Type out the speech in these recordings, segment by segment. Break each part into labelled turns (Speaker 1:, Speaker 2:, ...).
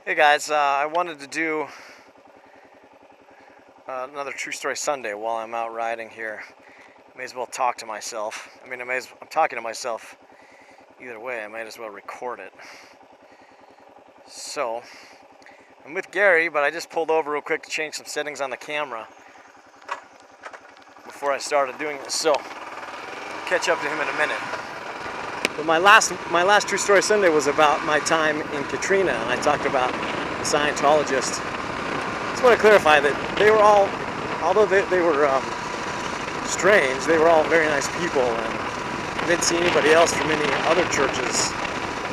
Speaker 1: Hey guys, I wanted to do another True Story Sunday while I'm out riding here. May as well talk to myself. I'm talking to myself either way. I might as well record it. So, I'm with Gary, but I just pulled over real quick to change some settings on the camera before I started doing this. So, catch up to him in a minute. But my last True Story Sunday was about my time in Katrina, and I talked about a Scientologist. I just want to clarify that they were all, although they were strange, they were all very nice people, and I didn't see anybody else from any other churches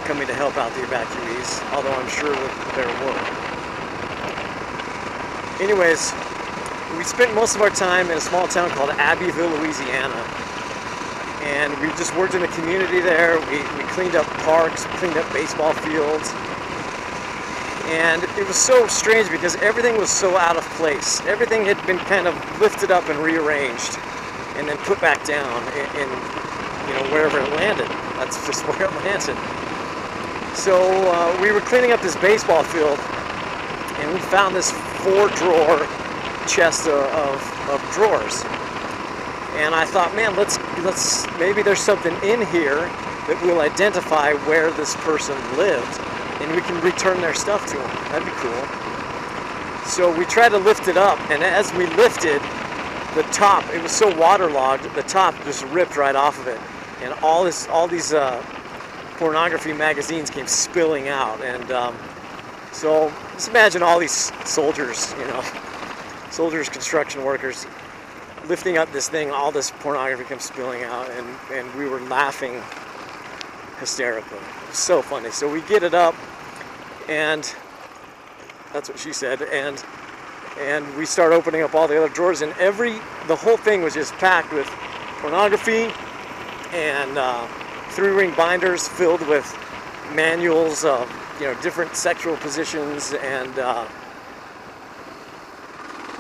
Speaker 1: coming to help out the evacuees, although I'm sure that there were. Anyways, we spent most of our time in a small town called Abbeville, Louisiana. And we just worked in the community there. We cleaned up parks, cleaned up baseball fields. And it was so strange because everything was so out of place. Everything had been kind of lifted up and rearranged and then put back down in wherever it landed. That's just where it landed. So we were cleaning up this baseball field and we found this 4-drawer chest of drawers. And I thought, man, let's maybe there's something in here that will identify where this person lived, and we can return their stuff to them. That'd be cool. So we tried to lift it up, and as we lifted, the top, it was so waterlogged, the top just ripped right off of it, and all these pornography magazines came spilling out. And so just imagine all these soldiers, soldiers, construction workers, lifting up this thing, all this pornography comes spilling out, and we were laughing hysterically. It was so funny. So we get it up, and that's what she said, and we start opening up all the other drawers, and the whole thing was just packed with pornography and 3-ring binders filled with manuals of different sexual positions and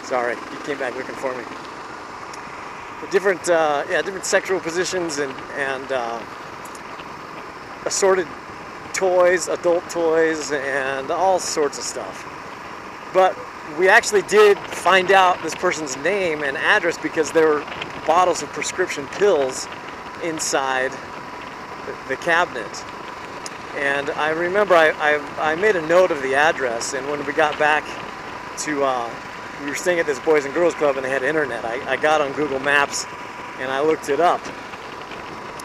Speaker 1: sorry, you came back looking for me. Different sexual positions and assorted toys, adult toys, and all sorts of stuff. But we actually did find out this person's name and address because there were bottles of prescription pills inside the cabinet. And I remember I made a note of the address, and when we got back to we were staying at this Boys and Girls Club and they had internet. I got on Google Maps and I looked it up.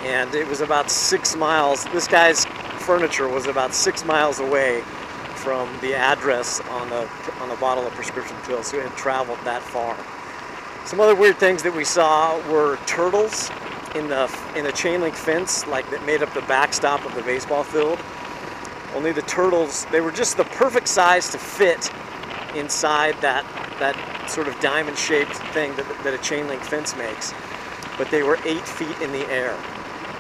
Speaker 1: And it was about 6 miles. This guy's furniture was about 6 miles away from the address on the bottle of prescription pills. So it had traveled that far. Some other weird things that we saw were turtles in the chain link fence, like that made up the backstop of the baseball field. Only the turtles, they were just the perfect size to fit inside that sort of diamond-shaped thing that a chain link fence makes, but they were 8 feet in the air.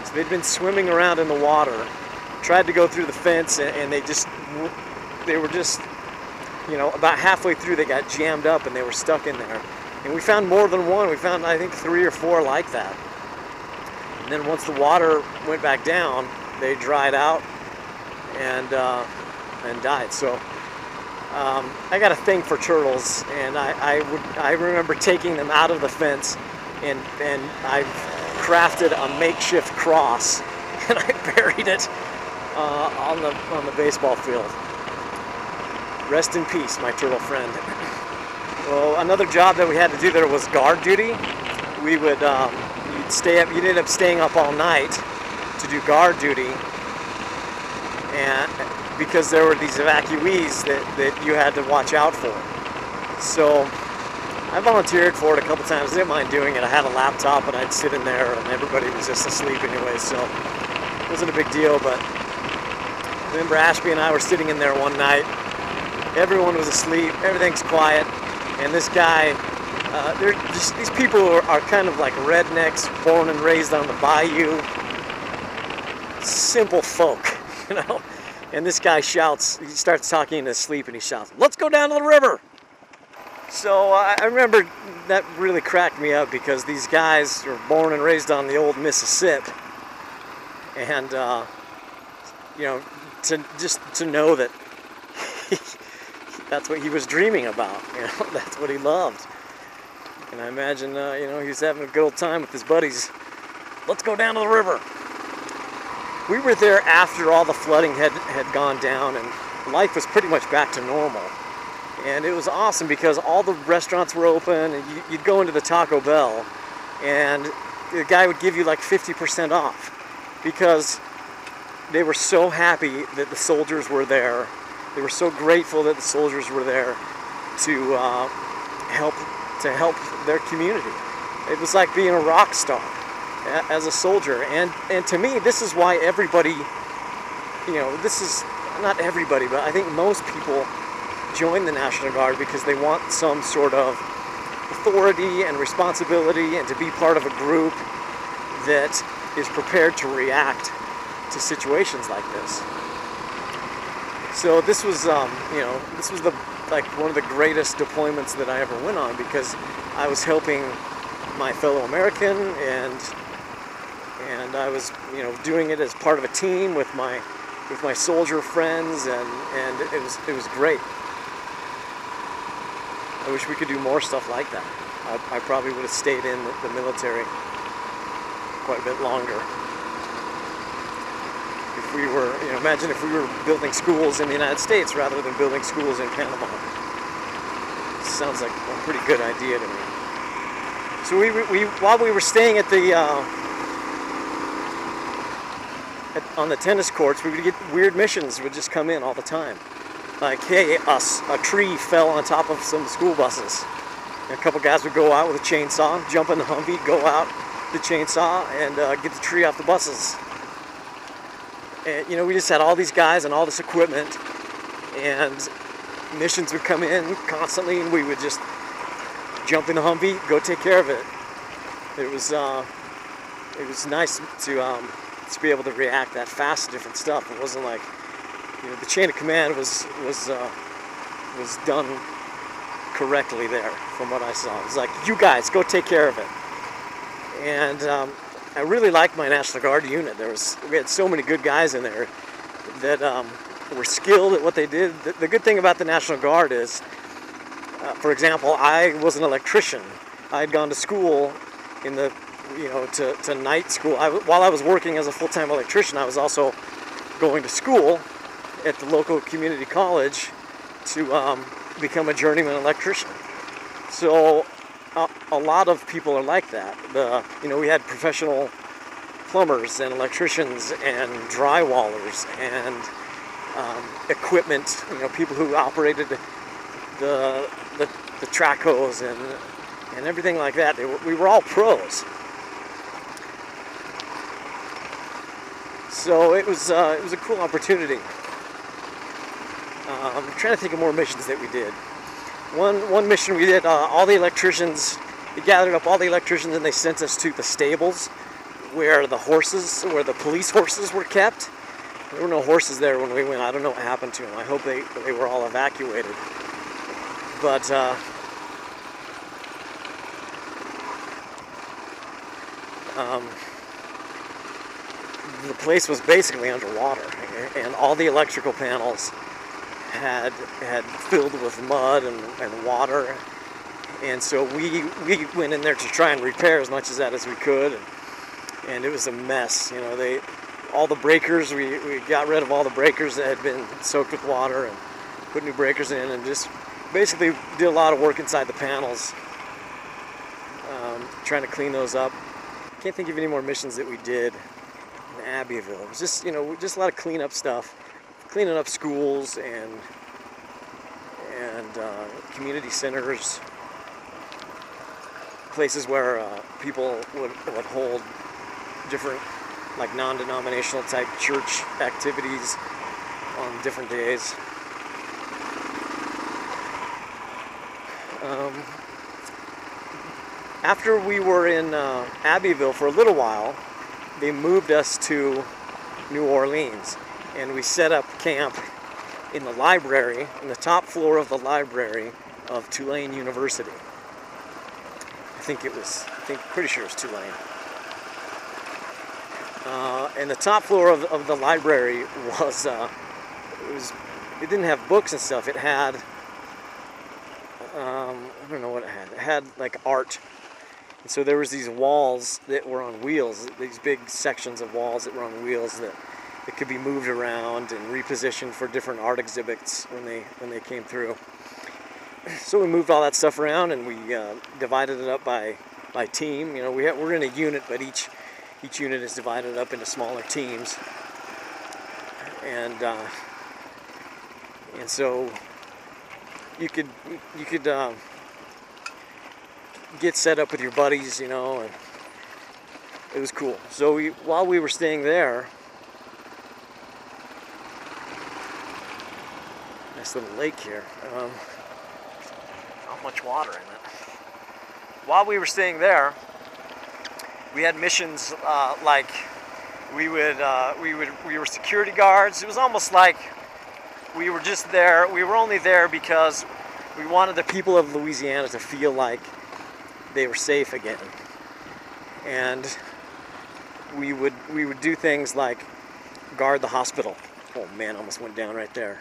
Speaker 1: So they'd been swimming around in the water, tried to go through the fence, and they were just about halfway through they got jammed up and they were stuck in there. And we found more than one. We found, I think, 3 or 4 like that. And then once the water went back down, they dried out and died. So I got a thing for turtles, and I remember taking them out of the fence, and I crafted a makeshift cross, and I buried it on the baseball field. Rest in peace, my turtle friend. Well, another job that we had to do there was guard duty. We would you'd end up staying up all night to do guard duty, and because there were these evacuees that you had to watch out for. So I volunteered for it a couple times. I didn't mind doing it. I had a laptop and I'd sit in there and everybody was just asleep anyway, so it wasn't a big deal. But I remember Ashby and I were sitting in there one night. Everyone was asleep, everything's quiet, and this guy, these people are kind of like rednecks, born and raised on the bayou, simple folk, And this guy shouts, he starts talking in his sleep and he shouts, "Let's go down to the river!" So I remember that really cracked me up because these guys were born and raised on the old Mississippi. And, to know that that's what he was dreaming about. You know, that's what he loved. And I imagine, you know, he was having a good old time with his buddies. Let's go down to the river. We were there after all the flooding had gone down, and life was pretty much back to normal. And it was awesome because all the restaurants were open, and you'd go into the Taco Bell, and the guy would give you like 50% off because they were so happy that the soldiers were there. They were so grateful that the soldiers were there to help their community. It was like being a rock star as a soldier. And to me, this is why everybody, you know, this is not everybody, but I think most people join the National Guard because they want some sort of authority and responsibility and to be part of a group that is prepared to react to situations like this. So this was, you know, this was like one of the greatest deployments that I ever went on because I was helping my fellow American, and I was, you know, doing it as part of a team with my soldier friends, and it was great. I wish we could do more stuff like that. I probably would have stayed in the military quite a bit longer. If we were, you know, imagine if we were building schools in the United States rather than building schools in Panama. Sounds like a pretty good idea to me. So while we were staying at the on the tennis courts, we would get weird missions would just come in all the time. Like, hey, a tree fell on top of some school buses. And a couple guys would go out with a chainsaw, jump in the Humvee, go out the chainsaw, and get the tree off the buses. And, you know, we just had all these guys and all this equipment, and missions would come in constantly, and we would just jump in the Humvee, go take care of it. It was nice to be able to react that fast to different stuff. It wasn't like, you know, the chain of command was done correctly there, from what I saw. It was like, you guys go take care of it. And I really liked my National Guard unit. We had so many good guys in there that were skilled at what they did. The good thing about the National Guard is, for example, I was an electrician. I had gone to school in the, you know, to night school. While I was working as a full-time electrician, I was also going to school at the local community college to become a journeyman electrician. So a lot of people are like that. You know, we had professional plumbers and electricians and drywallers and equipment. You know, people who operated the track hose and everything like that. We were all pros. So it was a cool opportunity. I'm trying to think of more missions that we did. One mission we did, all the electricians, we gathered up all the electricians and they sent us to the stables where the police horses were kept. There were no horses there when we went. I don't know what happened to them. I hope they were all evacuated. But the place was basically underwater, and all the electrical panels had filled with mud and water, and so we went in there to try and repair as much of that as we could, and it was a mess. You know, all the breakers, we got rid of all the breakers that had been soaked with water and put new breakers in, and just basically did a lot of work inside the panels, trying to clean those up. Can't think of any more missions that we did in Abbeville. It was just, you know, just a lot of cleanup stuff, cleaning up schools and community centers, places where people would hold different, like, non-denominational type church activities on different days. After we were in Abbeville for a little while, they moved us to New Orleans, and we set up camp in the library, in the top floor of the library of Tulane University. Pretty sure it was Tulane. And the top floor of the library was, it didn't have books and stuff. It had I don't know what it had. It had like art. And so there was these walls that were on wheels, these big sections of walls that were on wheels that could be moved around and repositioned for different art exhibits when they came through. So we moved all that stuff around, and we divided it up by team. You know, we're in a unit, but each unit is divided up into smaller teams, and so you could get set up with your buddies, you know, and it was cool. So while we were staying there, nice little lake here. Not much water in it. While we were staying there, we had missions like we were security guards. It was almost like we were just there. We were only there because we wanted the people of Louisiana to feel like they were safe again. And we would do things like guard the hospital. Oh man, almost went down right there.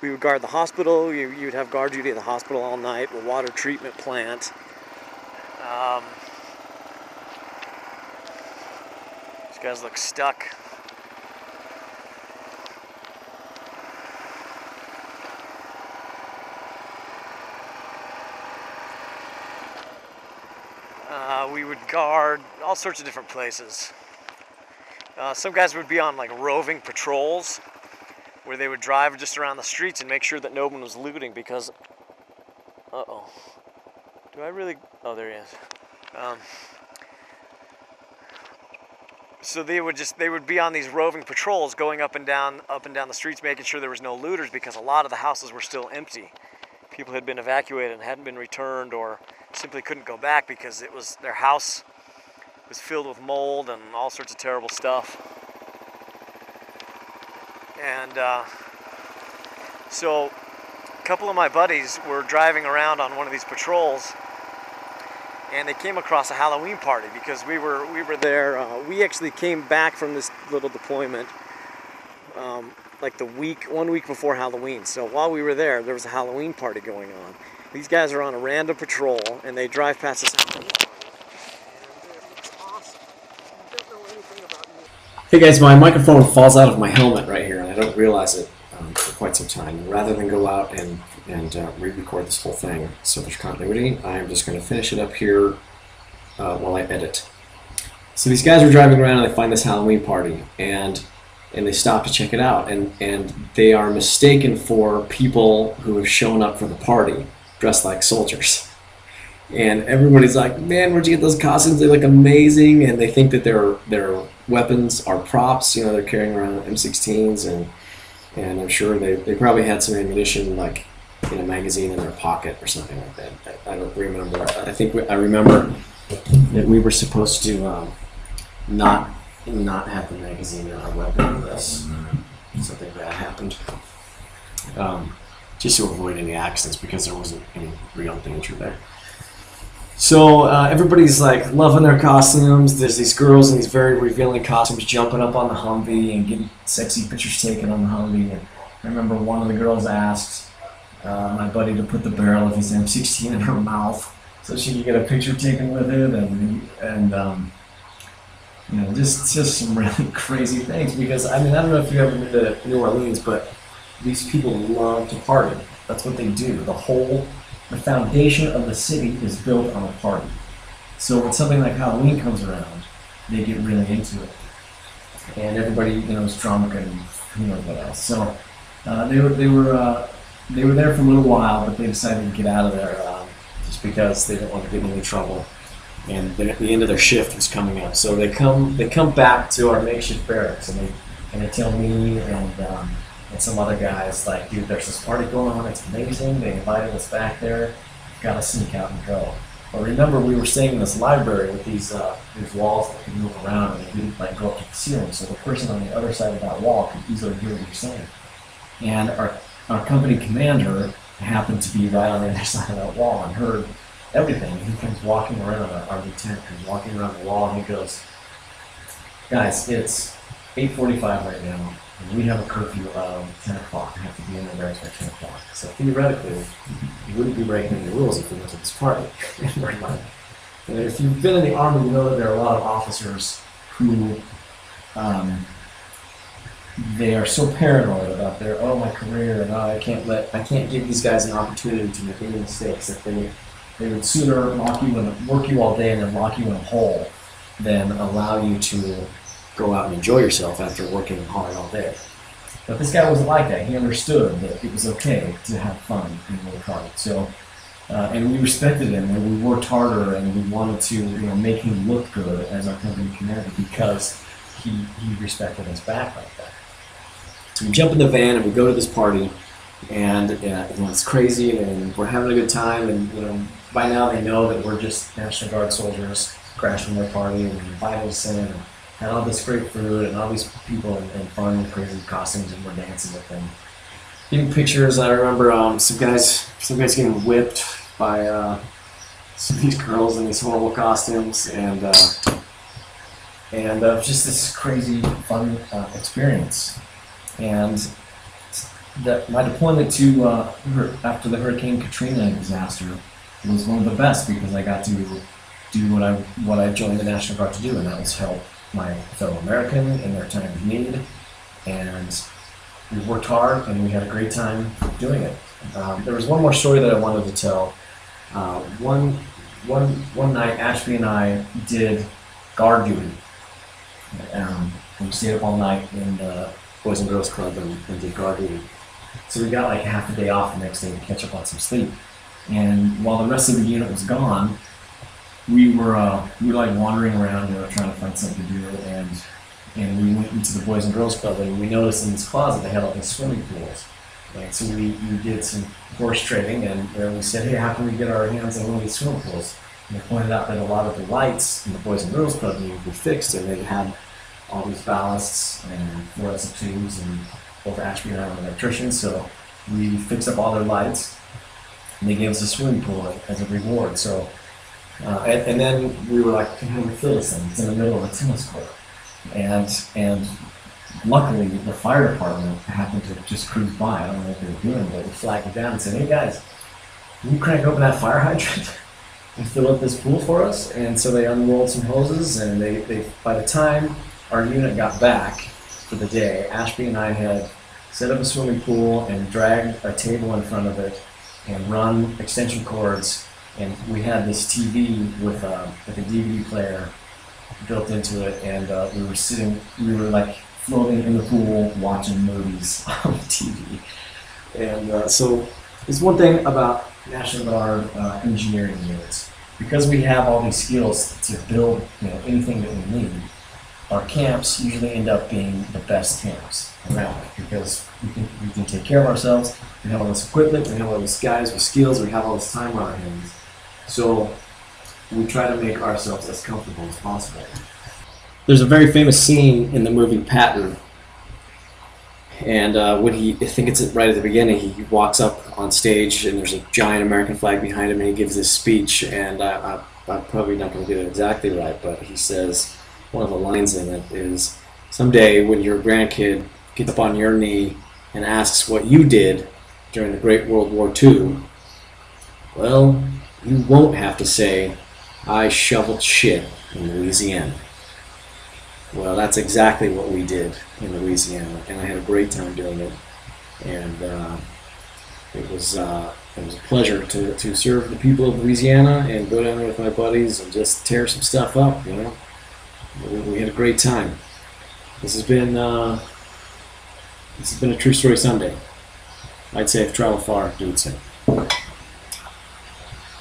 Speaker 1: We would guard the hospital. You'd have guard duty at the hospital all night. The water treatment plant. These guys look stuck. We would guard all sorts of different places. Some guys would be on like roving patrols, where they would drive just around the streets and make sure that no one was looting, because, uh-oh, do I really, oh, there he is. So they would be on these roving patrols, going up and down the streets, making sure there was no looters, because a lot of the houses were still empty. People had been evacuated and hadn't been returned, or simply couldn't go back because their house was filled with mold and all sorts of terrible stuff. And so a couple of my buddies were driving around on one of these patrols, and they came across a Halloween party, because we were there. We actually came back from this little deployment like 1 week before Halloween. So while we were there was a Halloween party going on. These guys are on a random patrol, and they drive past this Halloween party. And it's awesome. You don't know anything about me.
Speaker 2: Hey guys, my microphone falls out of my helmet right here, and I don't realize it for quite some time. And rather than go out and re-record this whole thing so there's continuity, I'm just going to finish it up here while I edit. So these guys are driving around and they find this Halloween party, and they stop to check it out, and they are mistaken for people who have shown up for the party dressed like soldiers. And everybody's like, man, where'd you get those costumes? They look amazing. And they think that their weapons are props. You know, they're carrying around M16s, and I'm sure they probably had some ammunition like in a magazine in their pocket or something like that. I don't remember. I remember that we were supposed to not have the magazine in our weapon unless something bad happened. Just to avoid any accidents, because there wasn't any real danger there. So everybody's like loving their costumes. There's these girls in these very revealing costumes jumping up on the Humvee and getting sexy pictures taken on the Humvee. And I remember one of the girls asked my buddy to put the barrel of his M16 in her mouth so she could get a picture taken with it, and you know, just some really crazy things. Because I mean, I don't know if you've ever been to New Orleans, but these people love to party. That's what they do. The foundation of the city is built on a party. So when something like Halloween comes around, they get really into it. And everybody, you know, is drunk and who knows what else. So they were there for a little while, but they decided to get out of there just because they didn't want to get in any trouble. And the end of their shift was coming up. So they come back to our makeshift barracks, and they tell me and some other guys, like, dude, there's this party going on, it's amazing, they invited us back there, gotta sneak out and go. But remember, we were staying in this library with these walls that could move around, and they didn't like go up to the ceiling, so the person on the other side of that wall could easily hear what you're saying. And our company commander happened to be right on the other side of that wall and heard everything. He comes walking around, our lieutenant comes walking around the wall, and he goes, guys, it's 8:45 right now, and we have a curfew of 10 o'clock. We have to be in the barracks by 10 o'clock. So theoretically, you wouldn't be breaking any rules if we went to this party. And if you've been in the Army, you know that there are a lot of officers who they are so paranoid about their my career, and I can't give these guys an opportunity to make any mistakes. That they would sooner work you all day and then lock you in a hole than allow you to go out and enjoy yourself after working hard all day. But this guy wasn't like that. He understood that it was okay to have fun and work hard. So, and we respected him, and we worked harder, and we wanted to make him look good as our company commander because he respected us back like that. So we jump in the van and we go to this party, and it's crazy, and we're having a good time, and by now they know that we're just National Guard soldiers crashing their party, and invited us in, and had all this great food, and all these people in fun and crazy costumes, and we're dancing with them. Getting pictures. I remember some guys getting whipped by some of these girls in these horrible costumes, and just this crazy fun experience. And my deployment to after the Hurricane Katrina disaster was one of the best because I got to do what I joined the National Guard to do, and that was help my fellow American in their time of need. And we worked hard, and we had a great time doing it. There was one more story that I wanted to tell. One night, Ashby and I did guard duty. We stayed up all night in the Boys and Girls Club and did guard duty. So we got like half a day off the next day to catch up on some sleep. And while the rest of the unit was gone, we were like wandering around, trying to find something to do. And we went into the Boys and Girls Club, and we noticed in this closet they had all these swimming pools. And so we did some horse trading, and we said, hey, how can we get our hands on one of these swimming pools? And they pointed out that a lot of the lights in the Boys and Girls Club needed to be fixed, and they had all these ballasts and fluorescent tubes, and both Ashby and I were electricians, so we fixed up all their lights, and they gave us a swimming pool as a reward. So, and then we were like, how do we fill this thing? It's in the middle of a tennis court. And luckily, the fire department happened to just cruise by. I don't know what they were doing, but we flagged it down and said, hey guys, can you crank open that fire hydrant and fill up this pool for us? And so they unrolled some hoses, and they by the time our unit got back for the day, Ashby and I had set up a swimming pool and dragged a table in front of it and run extension cords, and we had this TV with a DVD player built into it, and we were like floating in the pool watching movies on the TV. And so there's one thing about National Guard engineering units. Because we have all these skills to build anything that we need, our camps usually end up being the best camps around because we can take care of ourselves. We have all this equipment, we have all these guys with skills, we have all this time on our hands. So we try to make ourselves as comfortable as possible. There's a very famous scene in the movie Patton, and when I think it's right at the beginning, he walks up on stage and there's a giant American flag behind him, and he gives this speech, and I'm probably not going to get it exactly right, but he says, one of the lines in it is, someday when your grandkid gets up on your knee and asks what you did during the Great World War II, well, you won't have to say, I shoveled shit in Louisiana. Well, that's exactly what we did in Louisiana, and I had a great time doing it. And it was a pleasure to serve the people of Louisiana and go down there with my buddies and just tear some stuff up. We had a great time. This has been a True Story Sunday. I'd say if travel far, do it soon.